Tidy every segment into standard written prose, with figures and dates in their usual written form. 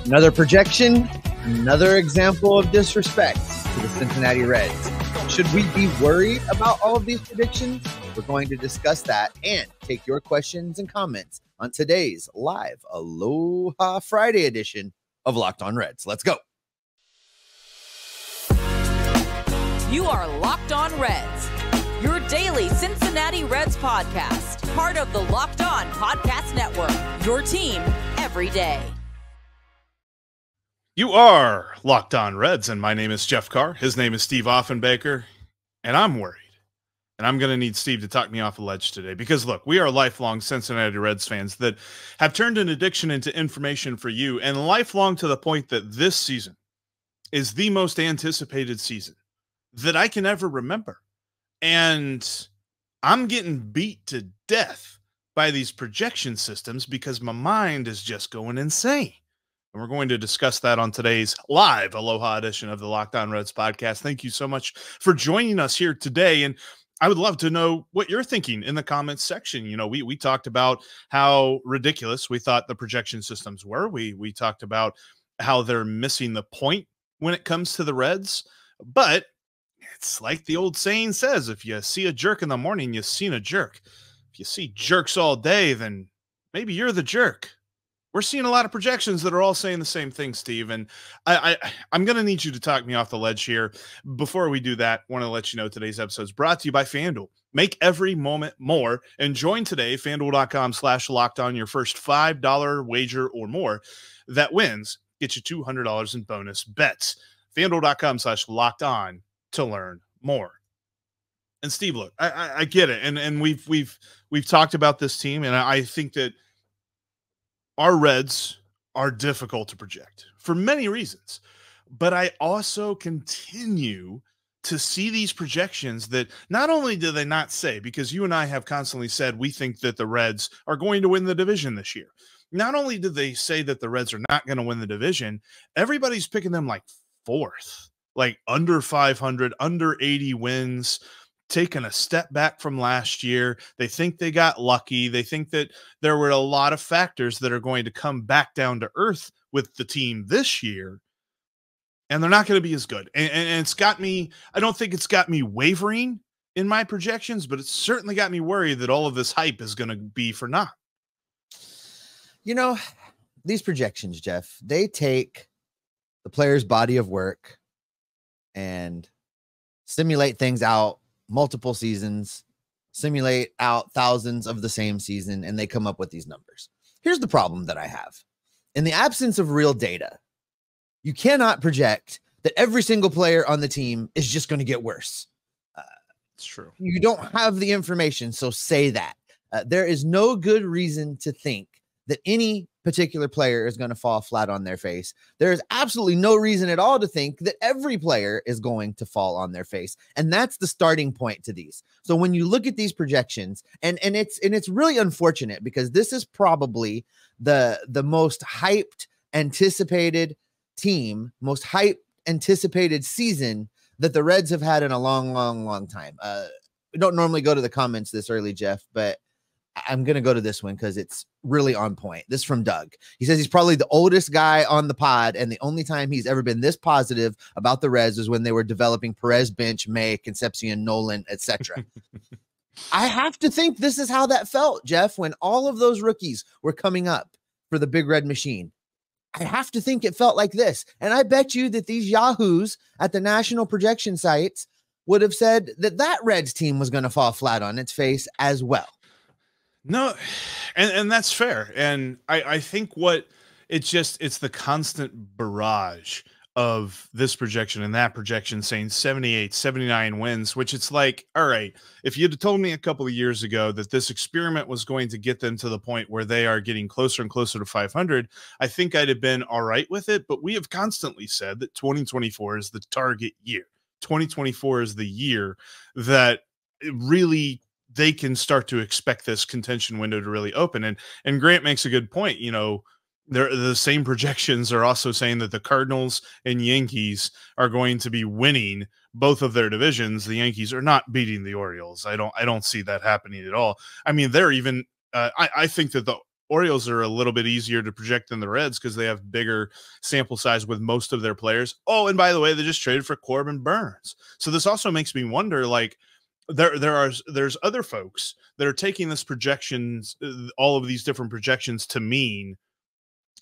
Another projection, another example of disrespect to the Cincinnati Reds. Should we be worried about all of these predictions? We're going to discuss that and take your questions and comments on today's live Aloha Friday edition of Locked On Reds. Let's go. You are Locked On Reds, your daily Cincinnati Reds podcast, part of the Locked On Podcast Network, your team every day. You are Locked On Reds, and my name is Jeff Carr. His name is Steve Offenbaker, and I'm worried. And I'm going to need Steve to talk me off a ledge today because, look, we are lifelong Cincinnati Reds fans that have turned an addiction into information for you, and lifelong to the point that this season is the most anticipated season that I can ever remember. And I'm getting beat to death by these projection systems because my mind is just going insane. And we're going to discuss that on today's live Aloha edition of the Locked On Reds podcast. Thank you so much for joining us here today. And I would love to know what you're thinking in the comments section. You know, we talked about how ridiculous we thought the projection systems were. We talked about how they're missing the point when it comes to the Reds. But it's like the old saying says, if you see a jerk in the morning, you've seen a jerk. If you see jerks all day, then maybe you're the jerk. We're seeing a lot of projections that are all saying the same thing, Steve, and I'm going to need you to talk me off the ledge here. Before we do that, I want to let you know today's episode is brought to you by FanDuel. Make every moment more and join today, FanDuel.com/lockedon. Your first $5 wager or more that wins gets you $200 in bonus bets. FanDuel.com/lockedon to learn more. And Steve, look, I get it, and we've talked about this team, and I think that our Reds are difficult to project for many reasons, but I also continue to see these projections that not only do they not say, because you and I have constantly said we think that the Reds are going to win the division this year. Not only do they say that the Reds are not going to win the division, everybody's picking them like fourth, like under 500, under 80 wins, taken a step back from last year. They think they got lucky. They think that there were a lot of factors that are going to come back down to earth with the team this year, and they're not going to be as good. And it's got me, I don't think it's got me wavering in my projections, but it's certainly got me worried that all of this hype is going to be for naught. You know, these projections, Jeff, they take the player's body of work and simulate things out multiple seasons, simulate out thousands of the same season, and they come up with these numbers. Here's the problem that I have. In the absence of real data, you cannot project that every single player on the team is just going to get worse. It's true. You don't have the information, so say that. There is no good reason to think that any particular player is going to fall flat on their face. There is absolutely no reason at all to think that every player is going to fall on their face. And that's the starting point to these. So when you look at these projections, and it's really unfortunate because this is probably the most hyped, anticipated team, most hyped, anticipated season that the Reds have had in a long time. We don't normally go to the comments this early, Jeff, but I'm going to go to this one because it's really on point. This is from Doug. He says he's probably the oldest guy on the pod, and the only time he's ever been this positive about the Reds was when they were developing Perez, Bench, May, Concepcion, Nolan, etc. I have to think this is how that felt, Jeff, when all of those rookies were coming up for the Big Red Machine. I have to think it felt like this. And I bet you that these yahoos at the national projection sites would have said that that Reds team was going to fall flat on its face as well. No, and that's fair. And I think it's the constant barrage of this projection and that projection saying 78, 79 wins, which it's like, all right, if you'd have told me a couple of years ago that this experiment was going to get them to the point where they are getting closer and closer to 500, I think I'd have been all right with it. But we have constantly said that 2024 is the target year. 2024 is the year that really they can start to expect this contention window to really open. And Grant makes a good point. You know, the same projections are also saying that the Cardinals and Yankees are going to be winning both of their divisions. The Yankees are not beating the Orioles. I don't see that happening at all. I mean, they're even I think that the Orioles are a little bit easier to project than the Reds because they have bigger sample size with most of their players. Oh, and by the way, they just traded for Corbin Burns. So this also makes me wonder, like, there's other folks that are taking this projections, all of these different projections, to mean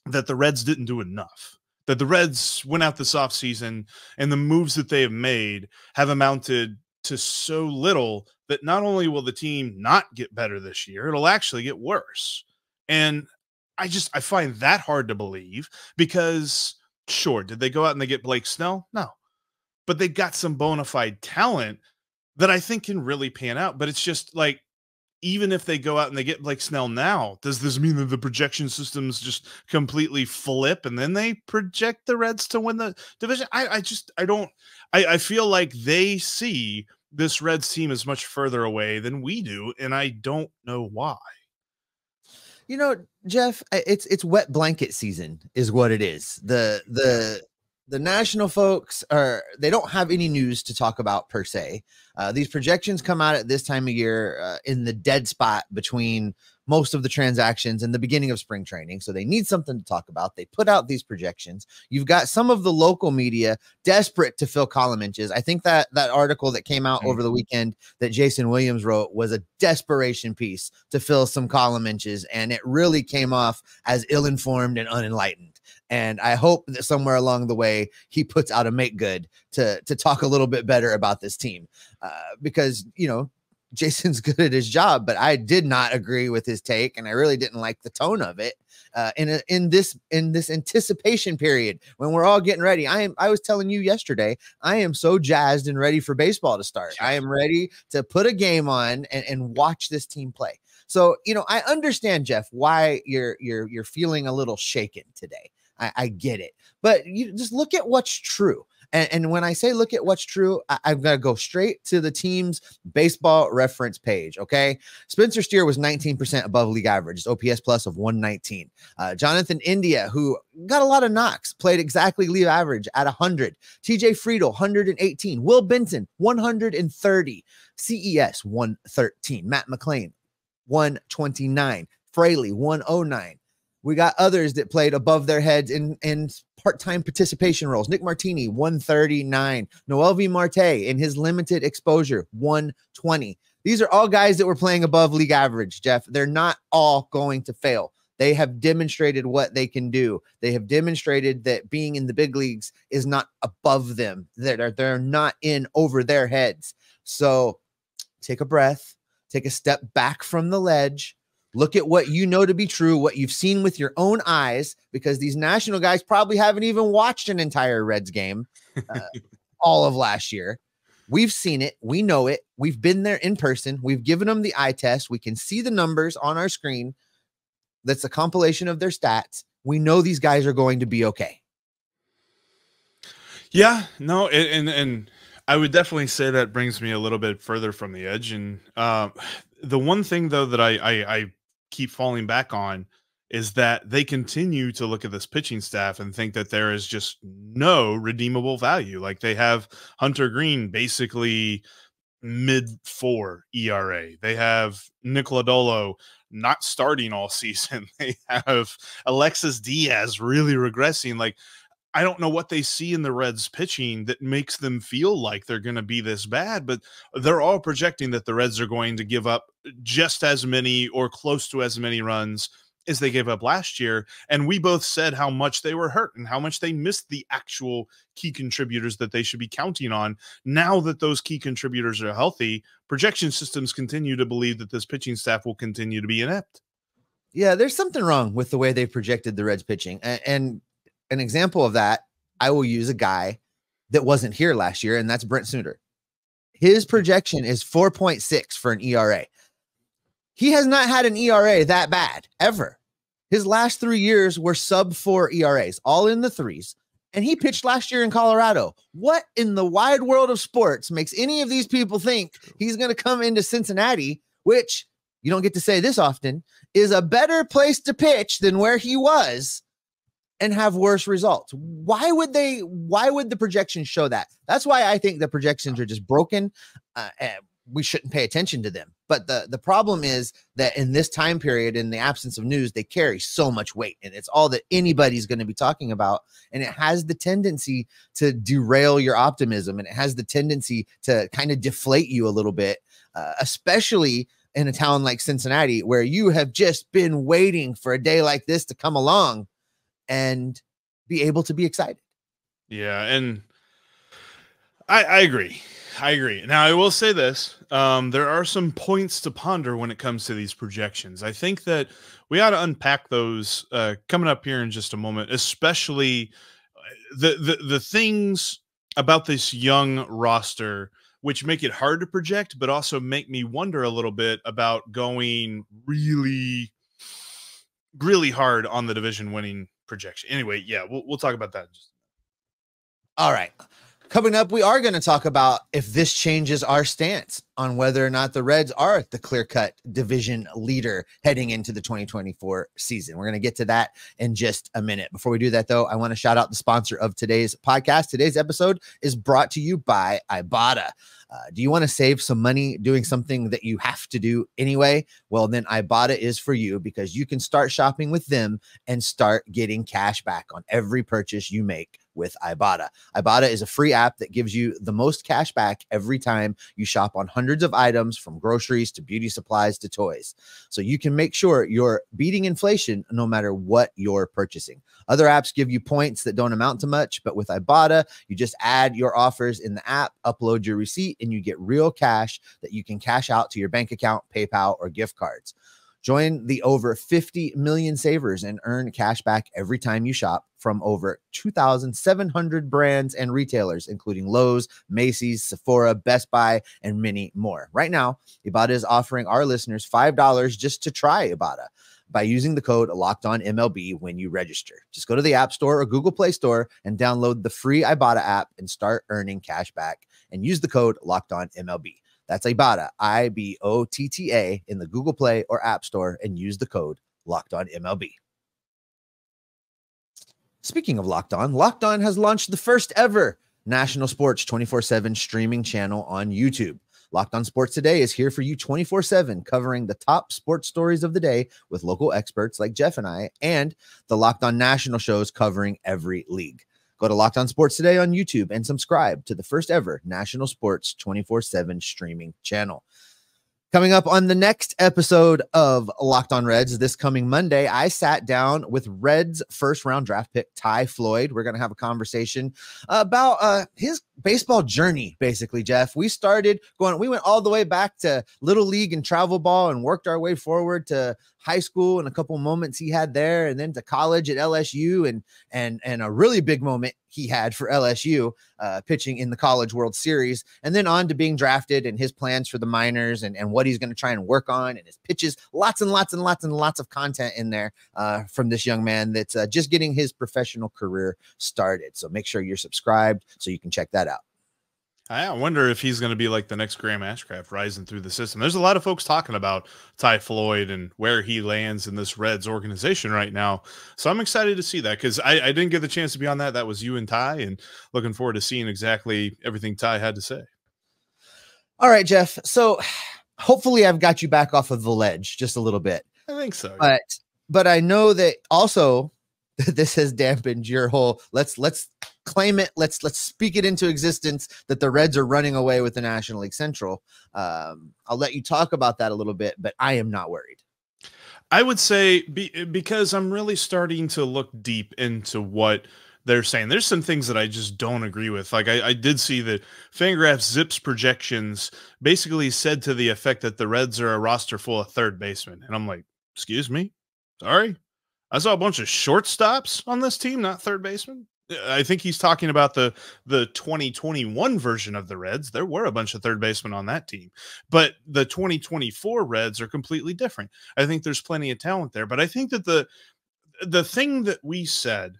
that the Reds didn't do enough, that the Reds went out this offseason and the moves that they have made have amounted to so little that not only will the team not get better this year, it'll actually get worse. And I find that hard to believe because, sure, did they go out and they get Blake Snell? No. But they got some bona fide talent that I think can really pan out. But it's just like, even if they go out and they get Blake Snell now, does this mean that the projection systems just completely flip and then they project the Reds to win the division? I feel like they see this Reds team is much further away than we do, and I don't know why. You know, Jeff, it's wet blanket season is what it is. The national folks they don't have any news to talk about per se. These projections come out at this time of year in the dead spot between most of the transactions and the beginning of spring training. So they need something to talk about. They put out these projections. You've got some of the local media desperate to fill column inches. I think that article that came out over the weekend that Jason Williams wrote was a desperation piece to fill some column inches. And it really came off as ill-informed and unenlightened. And I hope that somewhere along the way, he puts out a make good to talk a little bit better about this team because, you know, Jason's good at his job, but I did not agree with his take, and I really didn't like the tone of it. In this anticipation period when we're all getting ready, I was telling you yesterday, I am so jazzed and ready for baseball to start. I am ready to put a game on and watch this team play. So, you know, I understand, Jeff, why you're feeling a little shaken today. I get it, but you just look at what's true. And when I say look at what's true, I've got to go straight to the team's baseball reference page. Okay. Spencer Steer was 19% above league average, OPS plus of 119. Jonathan India, who got a lot of knocks, played exactly league average at 100. TJ Friedel, 118. Will Benson, 130. CES, 113. Matt McLain, 129. Fraley, 109. We got others that played above their heads in part-time participation roles. Nick Martini, 139. Noel V. Marte in his limited exposure, 120. These are all guys that were playing above league average, Jeff. They're not all going to fail. They have demonstrated what they can do. They have demonstrated that being in the big leagues is not above them. They're not in over their heads. So take a breath, take a step back from the ledge. Look at what you know to be true, what you've seen with your own eyes, because these national guys probably haven't even watched an entire Reds game all of last year. We've seen it. We know it. We've been there in person. We've given them the eye test. We can see the numbers on our screen. That's a compilation of their stats. We know these guys are going to be okay. Yeah, no, and I would definitely say that brings me a little bit further from the edge. And the one thing, though, that I keep falling back on is that they continue to look at this pitching staff and think that there is just no redeemable value. Like, they have Hunter Greene basically mid-4 ERA. They have Nick Lodolo not starting all season. They have Alexis Diaz really regressing. Like, I don't know what they see in the Reds pitching that makes them feel like they're going to be this bad, but they're all projecting that the Reds are going to give up just as many or close to as many runs as they gave up last year. And we both said how much they were hurt and how much they missed the actual key contributors that they should be counting on. Now that those key contributors are healthy, projection systems continue to believe that this pitching staff will continue to be inept. Yeah, there's something wrong with the way they projected the Reds pitching. And an example of that, I will use a guy that wasn't here last year, and that's Brent Suter. His projection is 4.6 for an ERA. He has not had an ERA that bad ever. His last 3 years were sub-4 ERAs, all in the threes, and he pitched last year in Colorado. What in the wide world of sports makes any of these people think he's going to come into Cincinnati, which, you don't get to say this often, is a better place to pitch than where he was, and have worse results? Why would the projections show that? That's why I think the projections are just broken. we shouldn't pay attention to them. But the problem is that in this time period, in the absence of news, they carry so much weight, and it's all that anybody's going to be talking about. And it has the tendency to derail your optimism, and it has the tendency to kind of deflate you a little bit, especially in a town like Cincinnati, where you have just been waiting for a day like this to come along and be able to be excited. Yeah, and I agree. I agree. Now, I will say this. There are some points to ponder when it comes to these projections. I think that we ought to unpack those coming up here in just a moment, especially the things about this young roster which make it hard to project, but also make me wonder a little bit about going really, really hard on the division winning projection. Anyway, yeah, we'll talk about that in just a minute. All right. Coming up, we are going to talk about if this changes our stance on whether or not the Reds are the clear-cut division leader heading into the 2024 season. We're going to get to that in just a minute. Before we do that, though, I want to shout out the sponsor of today's podcast. Today's episode is brought to you by Ibata. Do you want to save some money doing something that you have to do anyway? Well, then Ibata is for you, because you can start shopping with them and start getting cash back on every purchase you make with Ibata. Ibata is a free app that gives you the most cash back every time you shop on hundreds of items, from groceries to beauty supplies to toys. So you can make sure you're beating inflation no matter what you're purchasing. Other apps give you points that don't amount to much, but with Ibata, you just add your offers in the app, upload your receipt, and you get real cash that you can cash out to your bank account, PayPal, or gift cards. Join the over 50 million savers and earn cash back every time you shop from over 2,700 brands and retailers, including Lowe's, Macy's, Sephora, Best Buy, and many more. Right now, Ibata is offering our listeners $5 just to try Ibata by using the code LOCKEDONMLB when you register. Just go to the App Store or Google Play Store and download the free Ibata app and start earning cash back, and use the code LOCKEDONMLB. That's Ibata, IBOTTA, in the Google Play or App Store, and use the code LOCKEDONMLB. Speaking of Locked On, Locked On has launched the first ever national sports 24/7 streaming channel on YouTube. Locked On Sports Today is here for you 24/7, covering the top sports stories of the day with local experts like Jeff and I, and the Locked On national shows covering every league. Go to Locked On Sports Today on YouTube and subscribe to the first ever national sports 24/7 streaming channel. Coming up on the next episode of Locked On Reds this coming Monday, I sat down with Reds first round draft pick Ty Floyd. We're going to have a conversation about his baseball journey, basically, Jeff. We went all the way back to Little League and travel ball and worked our way forward to high school and a couple moments he had there, and then to college at LSU, and a really big moment he had for LSU pitching in the College World Series, and then on to being drafted and his plans for the minors and what he's going to try and work on and his pitches. Lots and lots and lots and lots of content in there from this young man that's just getting his professional career started. So make sure you're subscribed so you can check that out. I wonder if he's going to be like the next Graham Ashcraft, rising through the system. There's a lot of folks talking about Ty Floyd and where he lands in this Reds organization right now. So I'm excited to see that, because I didn't get the chance to be on that. That was you and Ty, and looking forward to seeing exactly everything Ty had to say. All right, Jeff. So hopefully I've got you back off of the ledge just a little bit. I think so. But I know that also this has dampened your whole, let's claim it. Let's speak it into existence that the Reds are running away with the National League Central. I'll let you talk about that a little bit, but I am not worried. I would say because I'm really starting to look deep into what they're saying. There's some things that I just don't agree with. Like I did see that FanGraphs Zips projections basically said to the effect that the Reds are a roster full of third basemen. And I'm like, excuse me? Sorry? I saw a bunch of shortstops on this team, not third basemen. I think he's talking about the 2021 version of the Reds. There were a bunch of third basemen on that team, but the 2024 Reds are completely different. I think there's plenty of talent there, but I think that the thing that we said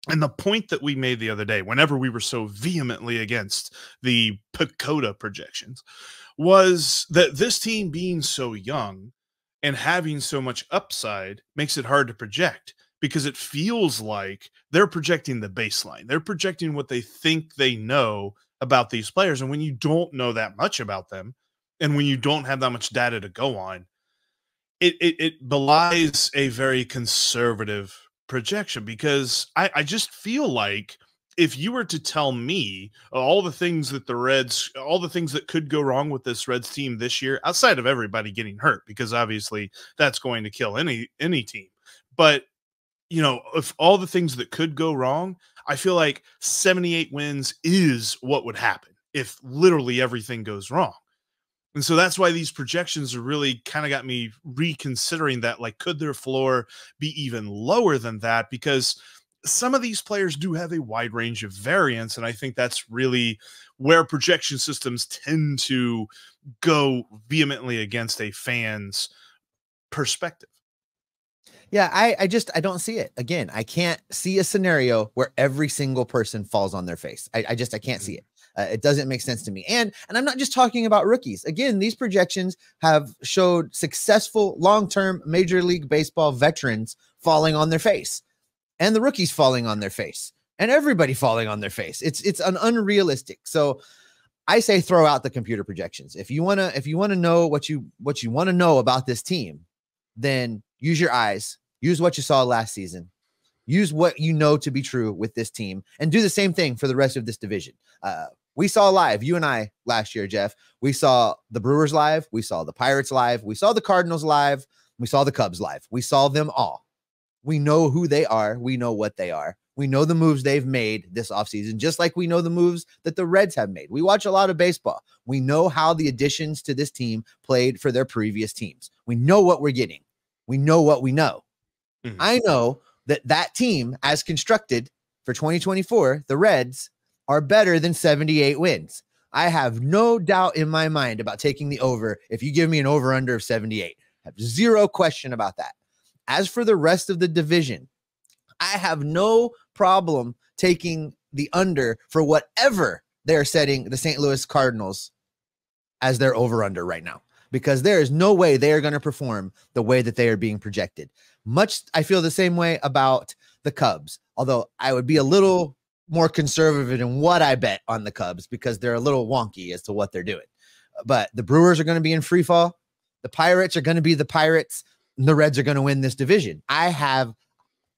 and the point that we made the other day, whenever we were so vehemently against the PECOTA projections, was that this team being so young and having so much upside makes it hard to project, because it feels like they're projecting the baseline. They're projecting what they think they know about these players. And when you don't know that much about them, And when you don't have that much data to go on, it belies a very conservative projection, because I just feel like if you were to tell me all the things that all the things that could go wrong with this Reds team this year, outside of everybody getting hurt, because obviously that's going to kill any team. But, you know, if all the things that could go wrong, I feel like 78 wins is what would happen if literally everything goes wrong. And so that's why these projections are really kind of got me reconsidering that, like, could their floor be even lower than that? Because some of these players do have a wide range of variance. And I think that's really where projection systems tend to go vehemently against a fan's perspective. Yeah, I don't see it. Again, I can't see a scenario where every single person falls on their face. I can't see it. It doesn't make sense to me. And I'm not just talking about rookies. Again, these projections have showed successful long-term Major League Baseball veterans falling on their face, and the rookies falling on their face, and everybody falling on their face. It's an unrealistic. So I say throw out the computer projections. If you want to know what you want to know about this team, then use your eyes, use what you saw last season, use what you know to be true with this team, and do the same thing for the rest of this division. We saw live, you and I last year, Jeff, we saw the Brewers live, we saw the Pirates live, we saw the Cardinals live, we saw the Cubs live. We saw them all. We know who they are. We know what they are. We know the moves they've made this offseason, just like we know the moves that the Reds have made. We watch a lot of baseball. We know how the additions to this team played for their previous teams. We know what we're getting. We know what we know. Mm-hmm. I know that team, as constructed for 2024, the Reds, are better than 78 wins. I have no doubt in my mind about taking the over if you give me an over-under of 78. I have zero question about that. As for the rest of the division, I have no problem taking the under for whatever they're setting the St. Louis Cardinals as their over-under right now, because there is no way they are going to perform the way that they are being projected. I feel the same way about the Cubs, although I would be a little more conservative in what I bet on the Cubs because they're a little wonky as to what they're doing. But the Brewers are going to be in free fall. The Pirates are going to be the Pirates. And the Reds are going to win this division. I have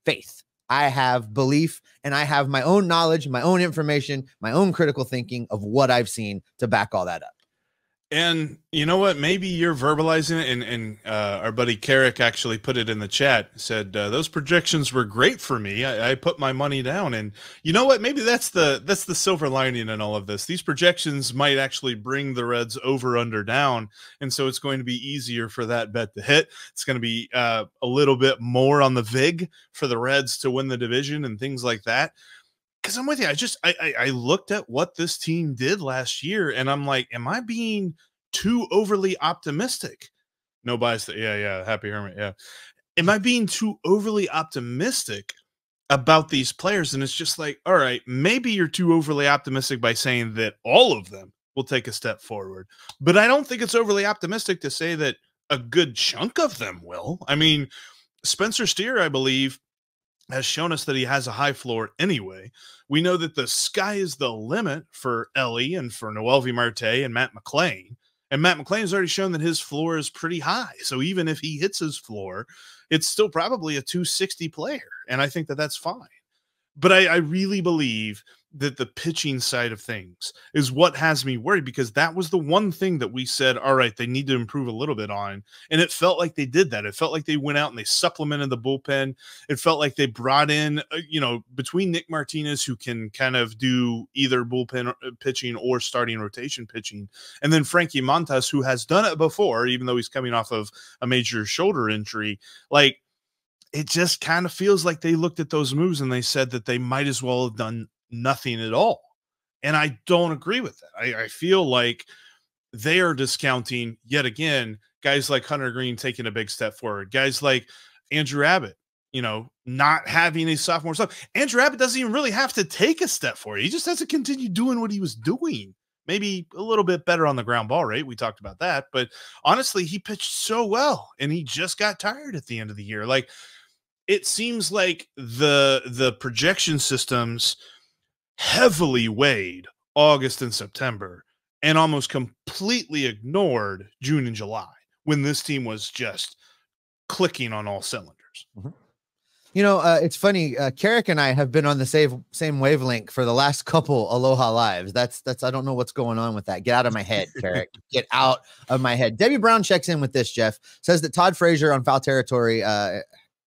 faith. I have belief, and I have my own knowledge, my own information, my own critical thinking of what I've seen to back all that up. And you know what? Maybe you're verbalizing it, and our buddy Carrick actually put it in the chat, said, those projections were great for me. I put my money down. And you know what? Maybe that's the silver lining in all of this. These projections might actually bring the Reds over, under, down. And so it's going to be easier for that bet to hit. It's going to be a little bit more on the VIG for the Reds to win the division and things like that. Because I'm with you. I looked at what this team did last year, and I'm like, am I being too overly optimistic? No bias. Yeah. Happy Hermit. Yeah. Am I being too overly optimistic about these players? And it's just like, all right, maybe you're too overly optimistic by saying that all of them will take a step forward. But I don't think it's overly optimistic to say that a good chunk of them will. I mean, Spencer Steer, I believe, has shown us that he has a high floor anyway. We know that the sky is the limit for Elly and for Noelvi Marte and Matt McLain. And Matt McLain has already shown that his floor is pretty high. So even if he hits his floor, it's still probably a 260 player. And I think that that's fine. But I really believe that the pitching side of things is what has me worried, because that was the one thing that we said, all right, they need to improve a little bit on. And it felt like they did that. It felt like they went out and they supplemented the bullpen. It felt like they brought in, between Nick Martinez, who can kind of do either bullpen pitching or starting rotation pitching, and then Frankie Montas, who has done it before, even though he's coming off of a major shoulder injury. Like, it just kind of feels like they looked at those moves and they said that they might as well have done nothing at all. And I don't agree with that. I feel like they are discounting, yet again, guys like Hunter Greene taking a big step forward, guys like Andrew Abbott, not having a sophomore stuff. Andrew Abbott doesn't even really have to take a step forward. He just has to continue doing what he was doing. Maybe a little bit better on the ground ball rate. We talked about that, but honestly, he pitched so well and he just got tired at the end of the year. Like, it seems like the projection systems heavily weighed August and September, and almost completely ignored June and July when this team was just clicking on all cylinders. Mm-hmm. You know, it's funny. Carrick and I have been on the same wavelength for the last couple Aloha lives. That's I don't know what's going on with that. Get out of my head, Carrick. Get out of my head. Debbie Brown checks in with this, Jeff. Says that Todd Frasier on Foul Territory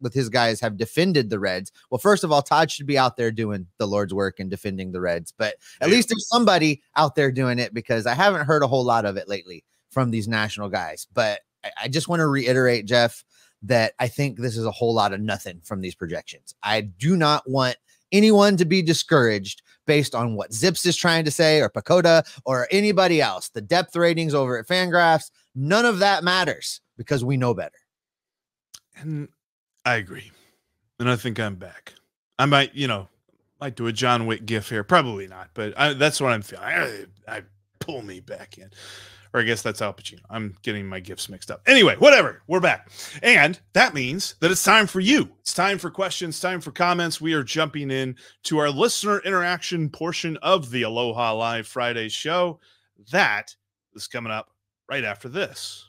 with his guys have defended the Reds. Well, first of all, Todd should be out there doing the Lord's work and defending the Reds. But at least there's somebody out there doing it, because I haven't heard a whole lot of it lately from these national guys. But I just want to reiterate, Jeff, that I think this is a whole lot of nothing from these projections. I do not want anyone to be discouraged based on what Zips is trying to say, or Pacoda, or anybody else. The depth ratings over at Fangraphs, none of that matters, because we know better. And I agree. And I think I'm back. I might, might do a John Wick gif here. Probably not, but that's what I'm feeling. I pull me back in. Or I guess that's Al Pacino. I'm getting my gifts mixed up. Anyway, whatever. We're back. And that means that it's time for you. It's time for questions, time for comments. We are jumping in to our listener interaction portion of the Aloha Live Friday show. That is coming up right after this.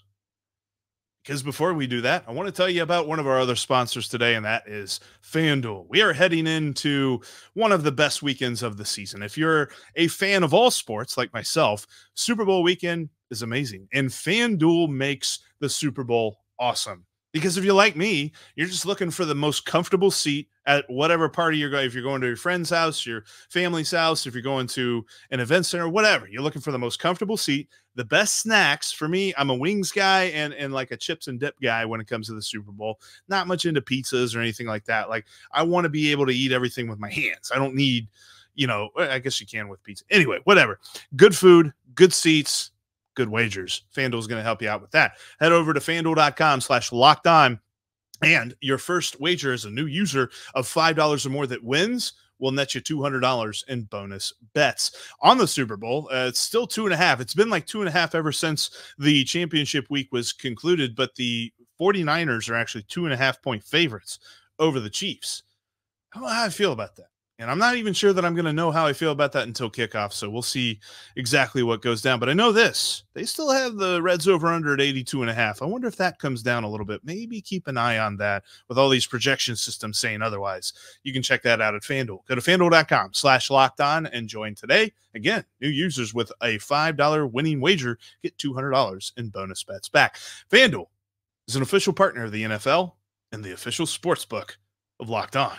Because before we do that, I want to tell you about one of our other sponsors today, and that is FanDuel. We are heading into one of the best weekends of the season. If you're a fan of all sports like myself, Super Bowl weekend is amazing, and FanDuel makes the Super Bowl awesome. Because if you're like me, you're just looking for the most comfortable seat at whatever party you're going. If you're going to your friend's house, your family's house, if you're going to an event center, whatever, you're looking for the most comfortable seat, the best snacks. For me, I'm a wings guy and like a chips and dip guy when it comes to the Super Bowl. Not much into pizzas or anything like that. Like, I want to be able to eat everything with my hands. I don't need, I guess you can with pizza. Anyway, whatever. Good food, good seats, good wagers. FanDuel is going to help you out with that. Head over to FanDuel.com/lockedon, and your first wager as a new user of $5 or more that wins will net you $200 in bonus bets on the Super Bowl. It's still 2.5. It's been like 2.5 ever since the championship week was concluded, but the 49ers are actually 2.5-point favorites over the Chiefs. I don't know how I feel about that. And I'm not even sure that I'm going to know how I feel about that until kickoff. So we'll see exactly what goes down. But I know this. They still have the Reds over under at 82.5. I wonder if that comes down a little bit. Maybe keep an eye on that with all these projection systems saying otherwise. You can check that out at FanDuel. Go to FanDuel.com/lockedon and join today. Again, new users with a $5 winning wager get $200 in bonus bets back. FanDuel is an official partner of the NFL and the official sportsbook of Locked On.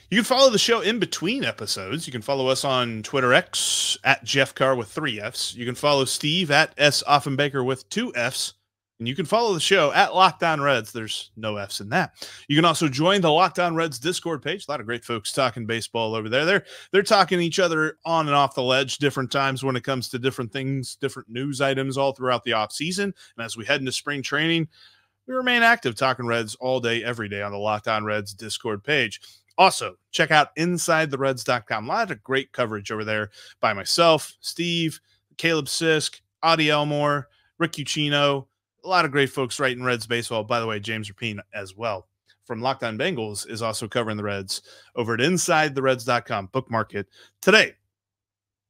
You can follow the show in between episodes. You can follow us on Twitter X at Jeff Carr with 3 Fs. You can follow Steve at S. Offenbaker with 2 Fs. And you can follow the show at Locked On Reds. There's no Fs in that. You can also join the Locked On Reds Discord page. A lot of great folks talking baseball over there. They're talking to each other on and off the ledge different times when it comes to different things, different news items all throughout the offseason. And as we head into spring training, we remain active talking Reds all day, every day on the Locked On Reds Discord page. Also, check out InsideTheReds.com. A lot of great coverage over there by myself, Steve, Caleb Sisk, Adi Elmore, Rick Uccino. A lot of great folks writing Reds baseball. By the way, James Rapine as well from Locked On Bengals is also covering the Reds over at InsideTheReds.com. Bookmark it today.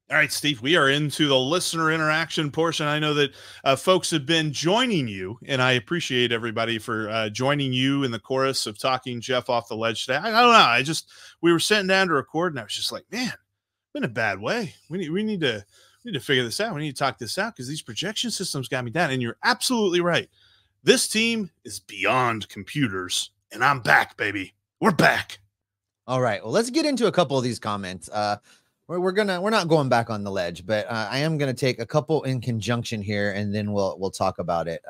All right, Steve, we are into the listener interaction portion. I know that folks have been joining you, and I appreciate everybody for joining you in the chorus of talking Jeff off the ledge today. I don't know. We were sitting down to record, and I was just like, man, I'm in a bad way. We need to figure this out. We need to talk this out because these projection systems got me down. And you're absolutely right. This team is beyond computers, and I'm back, baby. We're back. All right. Well, let's get into a couple of these comments. We're not going back on the ledge, but I am gonna take a couple in conjunction here, and then we'll talk about it.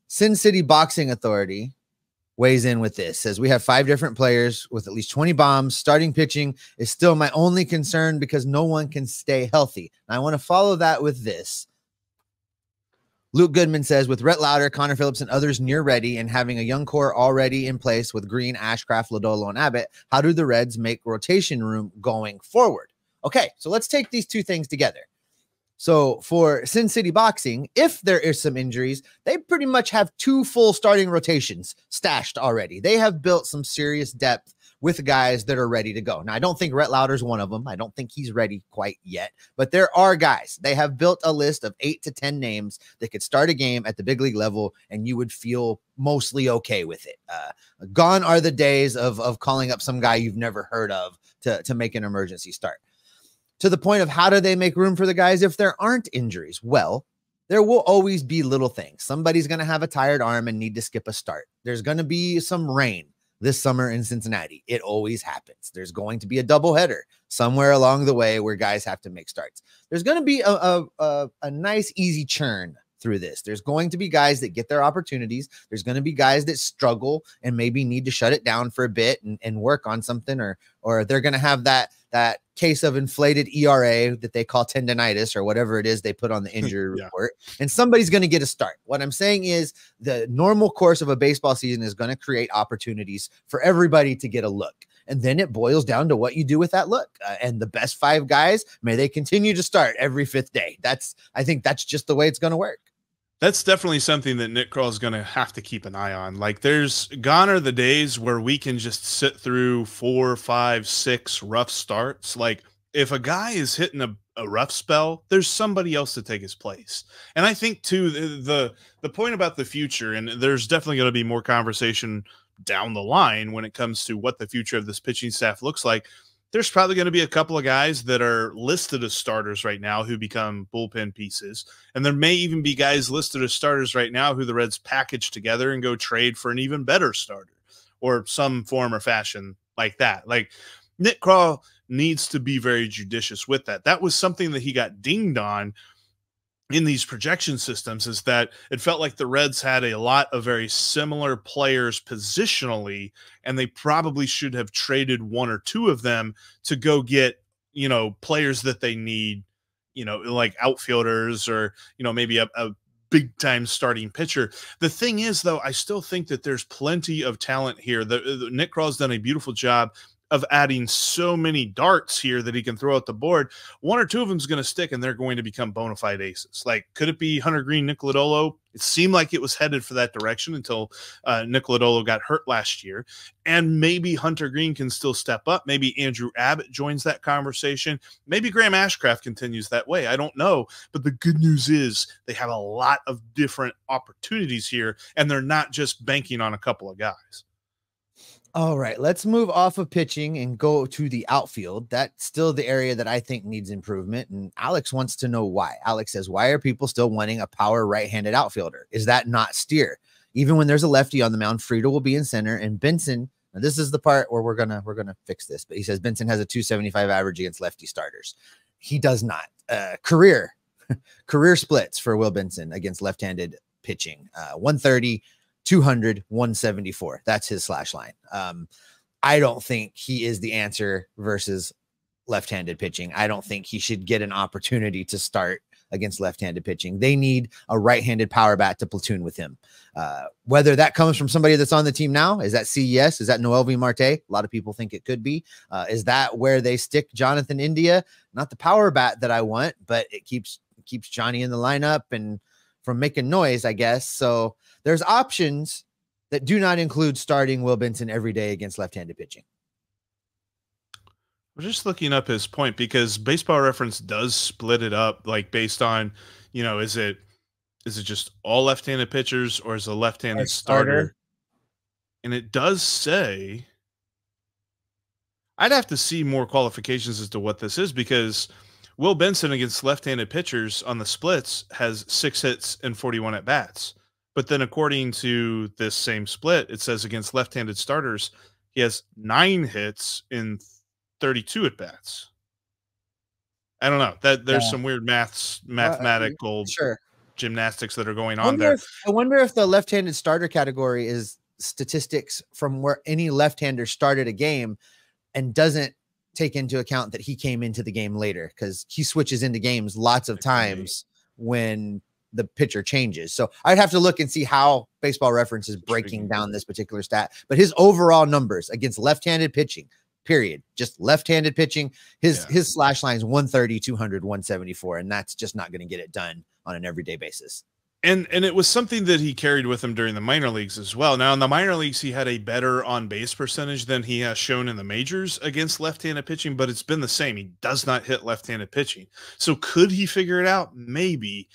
Sin City Boxing Authority weighs in with this. Says we have 5 different players with at least 20 bombs. Starting pitching is still my only concern because no one can stay healthy. And I want to follow that with this. Luke Goodman says, with Rhett Lauder, Connor Phillips, and others near ready, and having a young core already in place with Greene, Ashcraft, Lodolo, and Abbott, how do the Reds make rotation room going forward? Okay, so let's take these two things together. So for Sin City Boxing, if there is some injuries, they pretty much have 2 full starting rotations stashed already. They have built some serious depth with guys that are ready to go. Now, I don't think Rhett Lauder's one of them. I don't think he's ready quite yet, but there are guys. They have built a list of 8 to 10 names that could start a game at the big league level, and you would feel mostly okay with it. Gone are the days of calling up some guy you've never heard of to make an emergency start. To the point of how do they make room for the guys if there aren't injuries? Well, there will always be little things. Somebody's going to have a tired arm and need to skip a start. There's going to be some rain this summer in Cincinnati. It always happens. There's going to be a doubleheader somewhere along the way where guys have to make starts. There's going to be a nice, easy churn through this. There's going to be guys that get their opportunities. There's going to be guys that struggle and maybe need to shut it down for a bit and work on something, or they're going to have that case of inflated ERA that they call tendonitis or whatever it is they put on the injury report, and somebody's going to get a start. What I'm saying is the normal course of a baseball season is going to create opportunities for everybody to get a look. And then it boils down to what you do with that look. And the best 5 guys, may they continue to start every 5th day. I think that's just the way it's going to work. That's definitely something that Nick Krall is going to have to keep an eye on. Like, there's gone are the days where we can just sit through 4, 5, 6 rough starts. Like, if a guy is hitting a rough spell, there's somebody else to take his place. And I think too, the point about the future, and there's definitely going to be more conversation down the line when it comes to what the future of this pitching staff looks like. There's probably going to be a couple of guys that are listed as starters right now who become bullpen pieces. And there may even be guys listed as starters right now who the Reds package together and go trade for an even better starter or some form or fashion like that. Like, Nick Krall needs to be very judicious with that. That was something that he got dinged on in these projection systems, is that it felt like the Reds had a lot of very similar players positionally, and they probably should have traded 1 or 2 of them to go get, players that they need, like outfielders or, maybe a big time starting pitcher. The thing is, though, I still think that there's plenty of talent here. Nick Krall's done a beautiful job of adding so many darts here that he can throw at the board. 1 or 2 of them is going to stick, and they're going to become bona fide aces. Like, could it be Hunter Greene, Nick Lodolo? It seemed like it was headed for that direction until Nick Lodolo got hurt last year. And maybe Hunter Greene can still step up. Maybe Andrew Abbott joins that conversation. Maybe Graham Ashcraft continues that way. I don't know. But the good news is they have a lot of different opportunities here, and they're not just banking on a couple of guys. All right, let's move off of pitching and go to the outfield. That's still the area that I think needs improvement. And Alex wants to know why. Alex says, why are people still wanting a power right-handed outfielder? Is that not Steer? Even when there's a lefty on the mound, Friedel will be in center, and Benson. Now this is the part where we're gonna fix this. But he says Benson has a 275 average against lefty starters. He does not. Career splits for Will Benson against left-handed pitching. 130. 200, 174. That's his slash line. I don't think he is the answer versus left-handed pitching. I don't think he should get an opportunity to start against left-handed pitching. They need a right-handed power bat to platoon with him. Whether that comes from somebody that's on the team now, is that CES? Is that Noelvi Marte? A lot of people think it could be. Is that where they stick Jonathan India? Not the power bat that I want, but it keeps Johnny in the lineup and from making noise, I guess. So there's options that do not include starting Will Benson every day against left-handed pitching. We're just looking up his point because Baseball Reference does split it up, like based on, is it just all left-handed pitchers or is a left-handed starter? And it does say, I'd have to see more qualifications as to what this is, because Will Benson against left-handed pitchers on the splits has 6 hits and 41 at bats. But then according to this same split, it says against left-handed starters, he has 9 hits in 32 at bats. I don't know. There's some weird mathematical gymnastics that are going on there. I wonder if the left-handed starter category is statistics from where any left-hander started a game and doesn't take into account that he came into the game later, because he switches into games lots of times when the pitcher changes. So I'd have to look and see how Baseball Reference is breaking down this particular stat, but his overall numbers against left-handed pitching, period, just left-handed pitching, his slash line is 130, 200, 174. And that's just not going to get it done on an everyday basis. And it was something that he carried with him during the minor leagues as well. Now, in the minor leagues, he had a better on-base percentage than he has shown in the majors against left-handed pitching, but it's been the same. He does not hit left-handed pitching. So could he figure it out? Maybe.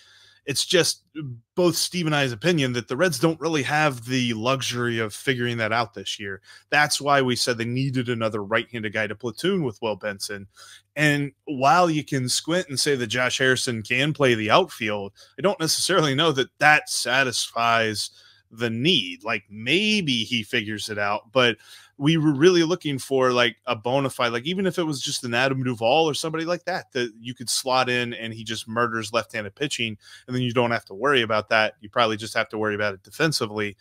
It's just both Steve and I's opinion that the Reds don't really have the luxury of figuring that out this year. That's why we said they needed another right-handed guy to platoon with Will Benson. And while you can squint and say that Josh Harrison can play the outfield, I don't necessarily know that that satisfies the need. Like, maybe he figures it out, but we were really looking for like a bona fide, like even if it was just an Adam Duvall or somebody like that, that you could slot in and he just murders left-handed pitching, and then you don't have to worry about that. You probably just have to worry about it defensively.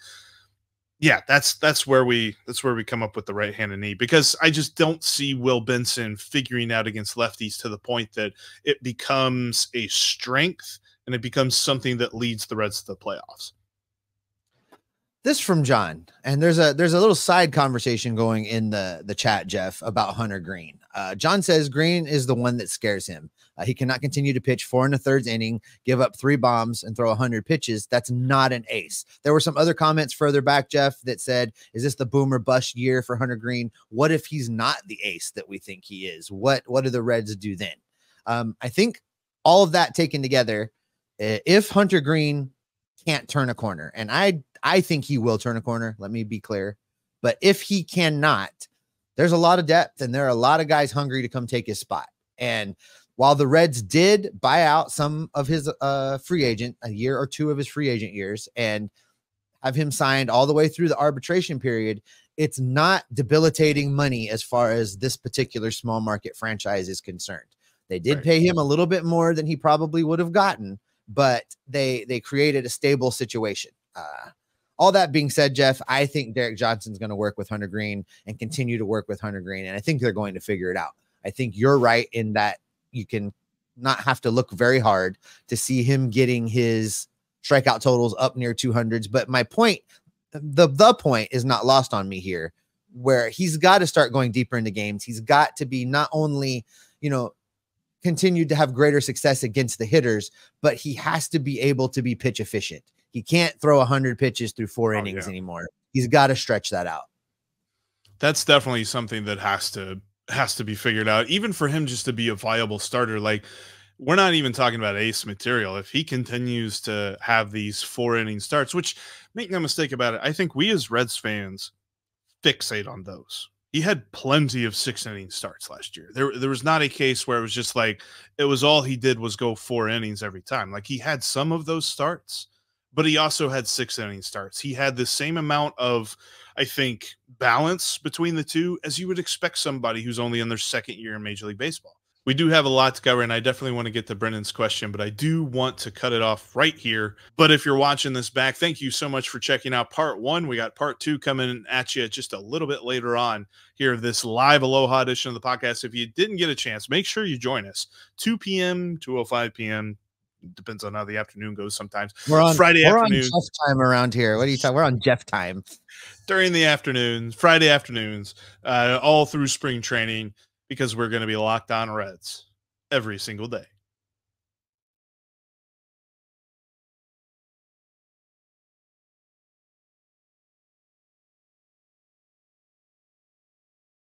Yeah, that's where we come up with the right-handed knee, because I just don't see Will Benson figuring out against lefties to the point that it becomes a strength and it becomes something that leads the Reds to the playoffs. This from John, and there's a little side conversation going in the chat, Jeff, about Hunter Greene. John says Greene is the one that scares him. He cannot continue to pitch 4 1/3 inning, give up 3 bombs, and throw 100 pitches. That's not an ace. There were some other comments further back, Jeff, that said, "Is this the boom or bust year for Hunter Greene? What if he's not the ace that we think he is? What do the Reds do then?" I think all of that taken together, if Hunter Greene can't turn a corner, and I think he will turn a corner, let me be clear, but if he cannot, there's a lot of depth and there are a lot of guys hungry to come take his spot. And while the Reds did buy out some of his free agent, a year or 2 of his free agent years, and have him signed all the way through the arbitration period, it's not debilitating money as far as this particular small market franchise is concerned. They did pay him a little bit more than he probably would have gotten, but they created a stable situation. All that being said, Jeff, I think Derek Johnson's going to work with Hunter Greene and continue to work with Hunter Greene, and I think they're going to figure it out. I think you're right in that you can not have to look very hard to see him getting his strikeout totals up near 200s. But my point, the point is not lost on me here, where he's got to start going deeper into games. He's got to be not only, continued to have greater success against the hitters, but he has to be able to be pitch efficient. He can't throw 100 pitches through 4 innings anymore. He's got to stretch that out. That's definitely something that has to be figured out, even for him just to be a viable starter. Like, we're not even talking about ace material. If he continues to have these 4 inning starts, which, make no mistake about it, I think we as Reds fans fixate on those. He had plenty of 6 inning starts last year. There was not a case where it was just like, it was all he did was go 4 innings every time. Like, he had some of those starts, but he also had 6 inning starts. He had the same amount of, I think, balance between the two as you would expect somebody who's only in their 2nd year in Major League Baseball. We do have a lot to cover, and I definitely want to get to Brendan's question, but I do want to cut it off right here. But if you're watching this back, thank you so much for checking out part 1. We got part 2 coming at you just a little bit later on here of this live Aloha edition of the podcast. If you didn't get a chance, make sure you join us. 2 p.m., 2:05 p.m., depends on how the afternoon goes sometimes. We're on Friday afternoon. Jeff time around here. What are you talking? We're on Jeff time. During the afternoons, Friday afternoons, all through spring training, because we're going to be locked on Reds every single day.